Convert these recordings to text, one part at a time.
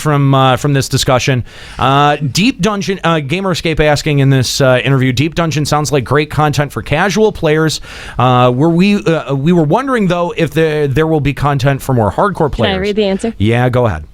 from this discussion. Deep Dungeon, Gamer Escape asking in this interview, Deep Dungeon sounds like great content for casual players. We were wondering, though, if there will be content for more hardcore players. Can I read the answer? Yeah, go ahead.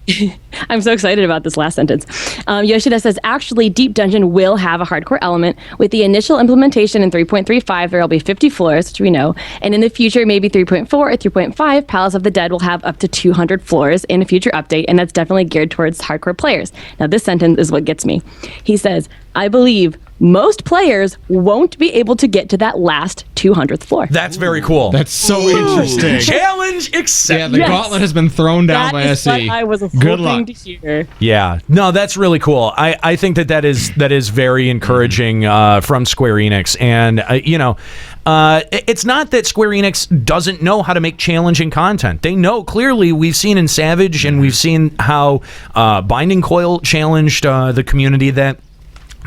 I'm so excited about this last sentence. Yoshida says, actually, Deep Dungeon will have a hardcore element. With the initial implementation in 3.35, there will be 50 floors, which we know. And in the future, maybe 3.4 or 3.5, Palace of the Dead will have up to 200 floors in a future update, and that's definitely geared towards hardcore players. Now, this sentence is what gets me. He says, I believe most players won't be able to get to that last 200th floor. That's very cool. That's so interesting. Challenge accepted. Yeah, the gauntlet has been thrown down by SE. That is what I was hoping to hear. Yeah, no, that's really cool. I think that is very encouraging from Square Enix, and it's not that Square Enix doesn't know how to make challenging content. They know clearly. We've seen in Savage, and we've seen how Binding Coil challenged the community, that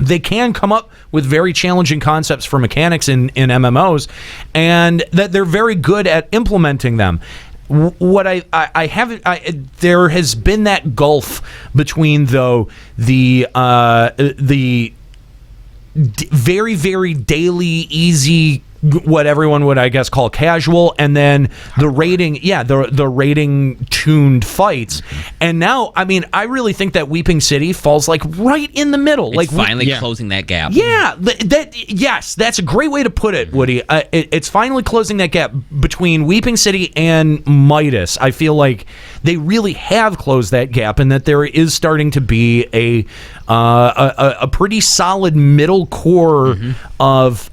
they can come up with very challenging concepts for mechanics in MMOs, and that they're very good at implementing them. What I haven't, there has been that gulf between, though, the very, very daily, easy, what everyone would, I guess, call casual, and then the rating, the rating tuned fights. And now, I mean, I really think that Weeping City falls like right in the middle. It's like finally closing that gap. Yeah, yes, that's a great way to put it, Woody. It's finally closing that gap between Weeping City and Midas. I feel like they really have closed that gap, and that there is starting to be a pretty solid middle core of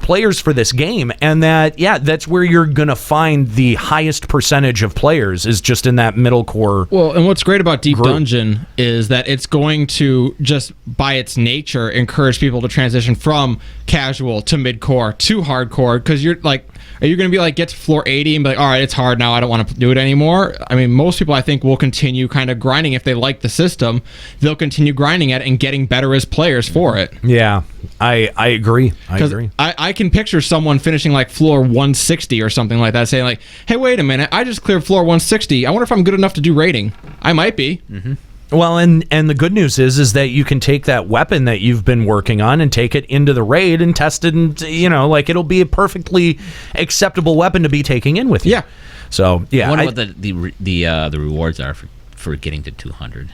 players for this game, and that's where you're gonna find the highest percentage of players, is just in that middle core. Well, and what's great about Deep Dungeon is that it's going to, just by its nature, encourage people to transition from casual to mid-core to hardcore, because you're like, are you going to be like, get to floor 80 and be like, all right, it's hard now, I don't want to do it anymore? I mean, most people, I think, will continue kind of grinding. If they like the system, they'll continue grinding at it and getting better as players for it. Yeah, I agree. I can picture someone finishing like floor 160 or something like that, saying like, hey, wait a minute, I just cleared floor 160. I wonder if I'm good enough to do rating. I might be. Mm-hmm. Well, and the good news is that you can take that weapon that you've been working on and take it into the raid and test it, and it'll be a perfectly acceptable weapon to be taking in with you. Yeah. So yeah, I wonder what the rewards are for getting to 200.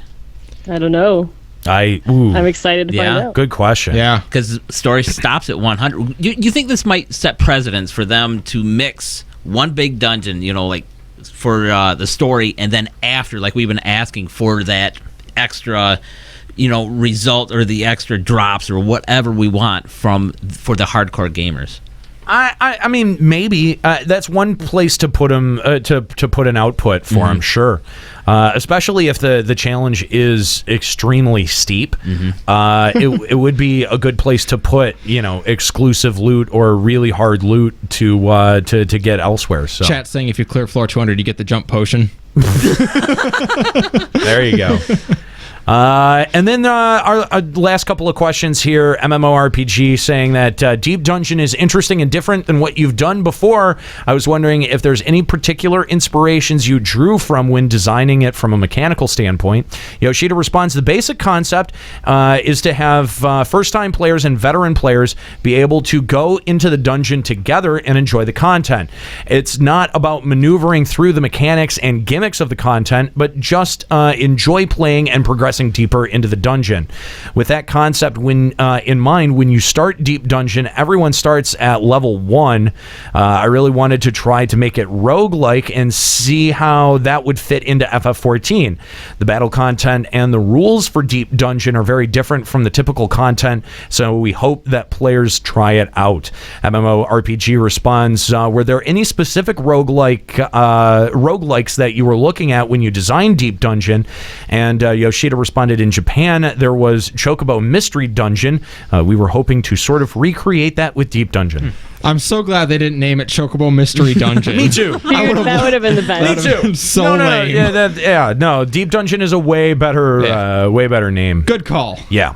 I don't know. I'm excited to find out. Good question. Yeah, because story stops at 100. You think this might set precedents for them to mix one big dungeon, like for the story, and then after, like we've been asking for that extra, result, or the extra drops, or whatever we want for the hardcore gamers. I mean, maybe that's one place to put them to put an output for them, sure. Especially if the challenge is extremely steep, it would be a good place to put exclusive loot or really hard loot to get elsewhere. So chat saying if you clear floor 200, you get the jump potion. There you go. And then our last couple of questions here, MMORPG saying that Deep Dungeon is interesting and different than what you've done before. I was wondering if there's any particular inspirations you drew from when designing it from a mechanical standpoint. Yoshida responds, the basic concept is to have first-time players and veteran players be able to go into the dungeon together and enjoy the content. It's not about maneuvering through the mechanics and gimmicks of the content, but just enjoy playing and progressing deeper into the dungeon. With that concept in mind, when you start Deep Dungeon, everyone starts at level 1. I really wanted to try to make it roguelike and see how that would fit into FF14. The battle content and the rules for Deep Dungeon are very different from the typical content, so we hope that players try it out. MMORPG responds, were there any specific roguelikes that you were looking at when you designed Deep Dungeon? And Yoshida responded, in Japan, there was Chocobo Mystery Dungeon. We were hoping to sort of recreate that with Deep Dungeon. I'm so glad they didn't name it Chocobo Mystery Dungeon. Me too. That would have been the best. Me too. So lame. No, Deep Dungeon is a way better name. Good call. Yeah.